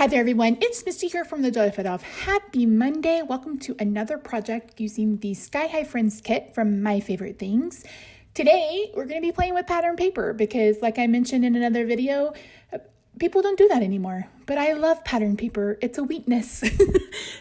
Hi there everyone, it's Misty here from TheJollyFatElf. Happy Monday. Welcome to another project using the Sky High Friends kit from My Favorite Things. Today we're going to be playing with pattern paper because, like I mentioned in another video, people don't do that anymore. But I love pattern paper. It's a weakness.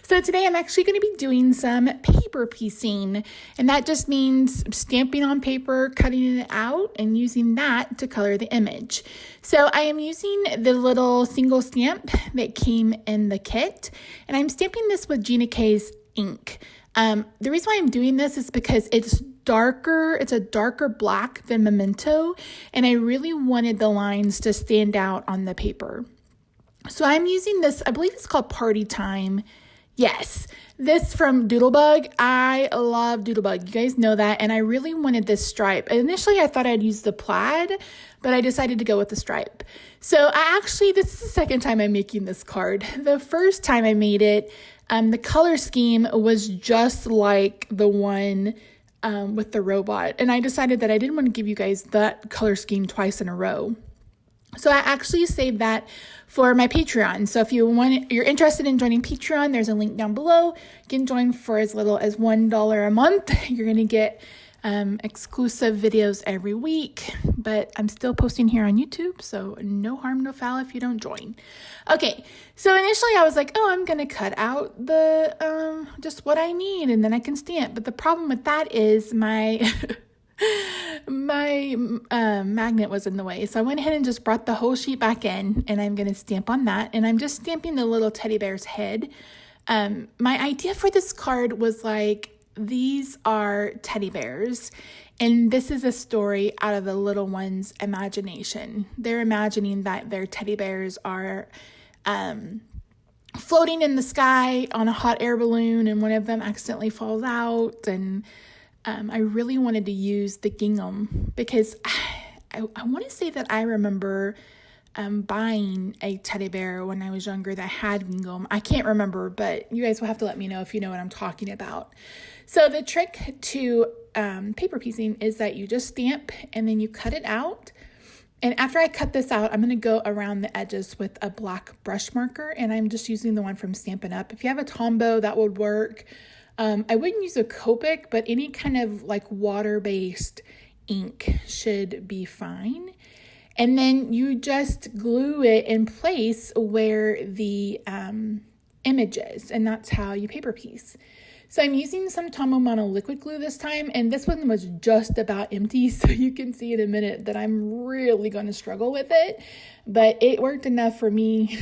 So today I'm actually going to be doing some paper piecing, and that just means stamping on paper, cutting it out, and using that to color the image. So I am using the little single stamp that came in the kit, and I'm stamping this with Gina K's ink. The reason why I'm doing this is because it's darker. It's a darker black than Memento, and I really wanted the lines to stand out on the paper. So I'm using this, I believe it's called Party Time. Yes, this from Doodlebug. I love Doodlebug. You guys know that. And I really wanted this stripe. Initially, I thought I'd use the plaid, but I decided to go with the stripe. So this is the second time I'm making this card. The first time I made it, the color scheme was just like the one with the robot. And I decided that I didn't want to give you guys that color scheme twice in a row. So I actually saved that for my Patreon. So if you're interested in joining Patreon, there's a link down below. You can join for as little as $1 a month. You're going to get exclusive videos every week, but I'm still posting here on YouTube, so no harm, no foul if you don't join. Okay, so initially I was like, oh, I'm going to cut out the just what I need, and then I can stamp. But the problem with that is my magnet was in the way. So I went ahead and just brought the whole sheet back in, and I'm going to stamp on that. And I'm just stamping the little teddy bear's head. My idea for this card was like, these are teddy bears, and this is a story out of the little one's imagination. They're imagining that their teddy bears are floating in the sky on a hot air balloon, and one of them accidentally falls out. And I really wanted to use the gingham because I want to say that I remember buying a teddy bear when I was younger that had gingham. I can't remember, but you guys will have to let me know if you know what I'm talking about. So the trick to paper piecing is that you just stamp and then you cut it out. And after I cut this out, I'm going to go around the edges with a black brush marker, and I'm just using the one from Stampin' Up. If you have a Tombow, that would work. I wouldn't use a Copic, but any kind of like water-based ink should be fine. And then you just glue it in place where the image is, and that's how you paper piece. So I'm using some Tombow Mono liquid glue this time, and this one was just about empty, so you can see in a minute that I'm really going to struggle with it, but it worked enough for me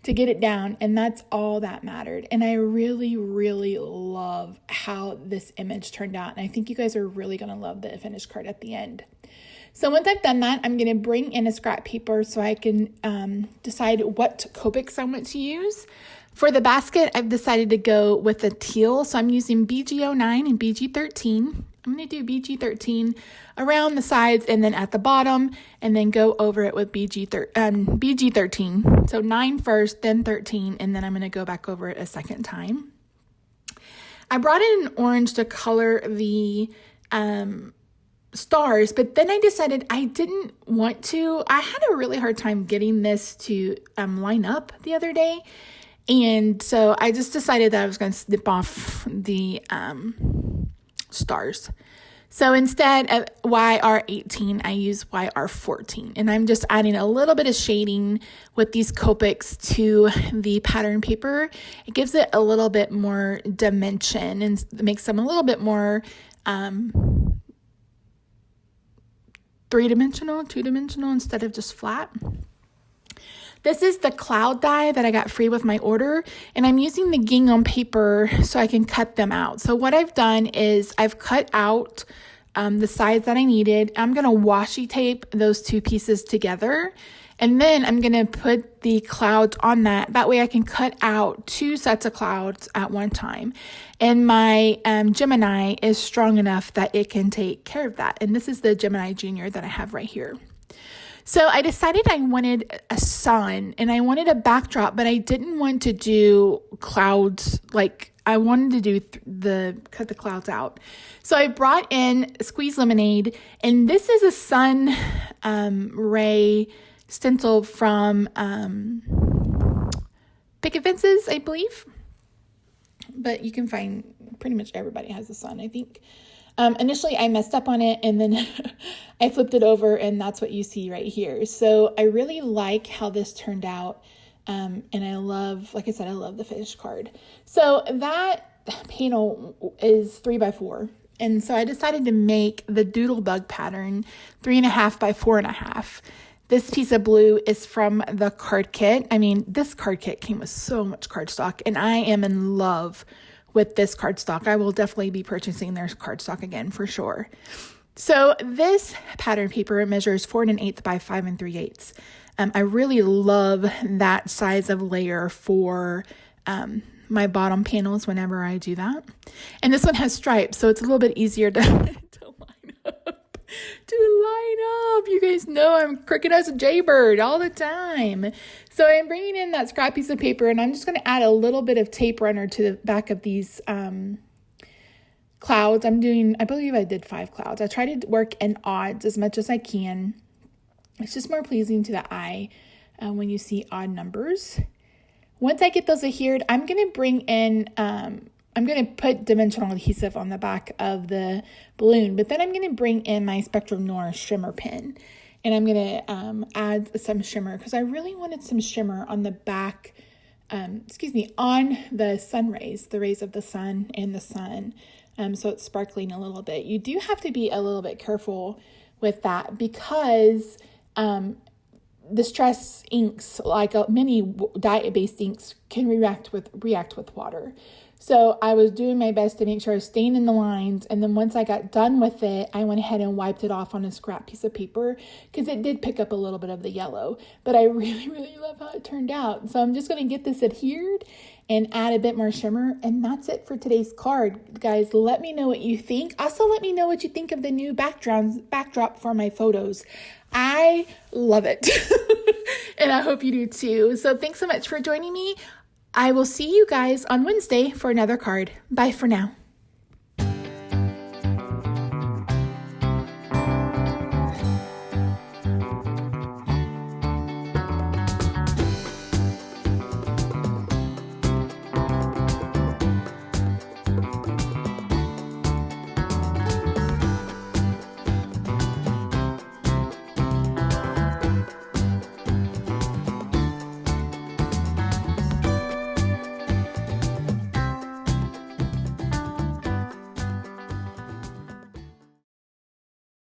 to get it down, and that's all that mattered. And I really, really love how this image turned out, and I think you guys are really going to love the finished card at the end. So once I've done that, I'm going to bring in a scrap paper so I can decide what Copics I want to use. For the basket, I've decided to go with a teal, so I'm using BG09 and BG13. I'm going to do BG13 around the sides and then at the bottom, and then go over it with BG13. So 9 first, then 13, and then I'm going to go back over it a second time. I brought in an orange to color the stars, but then I decided I didn't want to. I had a really hard time getting this to line up the other day. And so I just decided that I was going to snip off the stars. So instead of YR18, I use YR14. And I'm just adding a little bit of shading with these Copics to the pattern paper. It gives it a little bit more dimension and makes them a little bit more three-dimensional, two-dimensional instead of just flat. This is the cloud die that I got free with my order, and I'm using the gingham paper so I can cut them out. So what I've done is I've cut out the sides that I needed. I'm going to washi tape those two pieces together, and then I'm going to put the clouds on that. That way I can cut out 2 sets of clouds at one time. And my Gemini is strong enough that it can take care of that. And this is the Gemini Junior that I have right here. So I decided I wanted a sun and I wanted a backdrop, but I didn't want to do clouds. Like I wanted to do cut the clouds out. So I brought in Squeeze Lemonade, and this is a sun ray stencil from picket fences, I believe. But you can find pretty much everybody has a sun, I think. Initially, I messed up on it, and then I flipped it over, and that's what you see right here. So I really like how this turned out, and I love, like I said, I love the finished card. So that panel is 3x4, and so I decided to make the doodle bug pattern 3.5 by 4.5. This piece of blue is from the card kit. I mean, this card kit came with so much cardstock, and I am in love with this cardstock. I will definitely be purchasing their cardstock again for sure. So this pattern paper measures 4 1/8 by 5 3/8. I really love that size of layer for my bottom panels whenever I do that. And this one has stripes, so it's a little bit easier to line up. You guys know I'm crooked as a jaybird all the time. So I'm bringing in that scrap piece of paper, and I'm just going to add a little bit of tape runner to the back of these clouds. I believe I did 5 clouds. I try to work in odds as much as I can. It's just more pleasing to the eye when you see odd numbers. Once I get those adhered, I'm going to bring in, I'm going to put dimensional adhesive on the back of the balloon, but then I'm going to bring in my Spectrum Noir shimmer pen, and I'm going to add some shimmer because I really wanted some shimmer on the back, on the sun rays, the rays of the sun and the sun, so it's sparkling a little bit. You do have to be a little bit careful with that because distress inks, like many dye-based inks, can react with water. So I was doing my best to make sure I was staying in the lines, and then once I got done with it, I went ahead and wiped it off on a scrap piece of paper because it did pick up a little bit of the yellow, but I really, really love how it turned out. So I'm just going to get this adhered and add a bit more shimmer, and that's it for today's card. Guys, let me know what you think. Also, let me know what you think of the new backdrop for my photos. I love it, and I hope you do too. So thanks so much for joining me. I will see you guys on Wednesday for another card. Bye for now.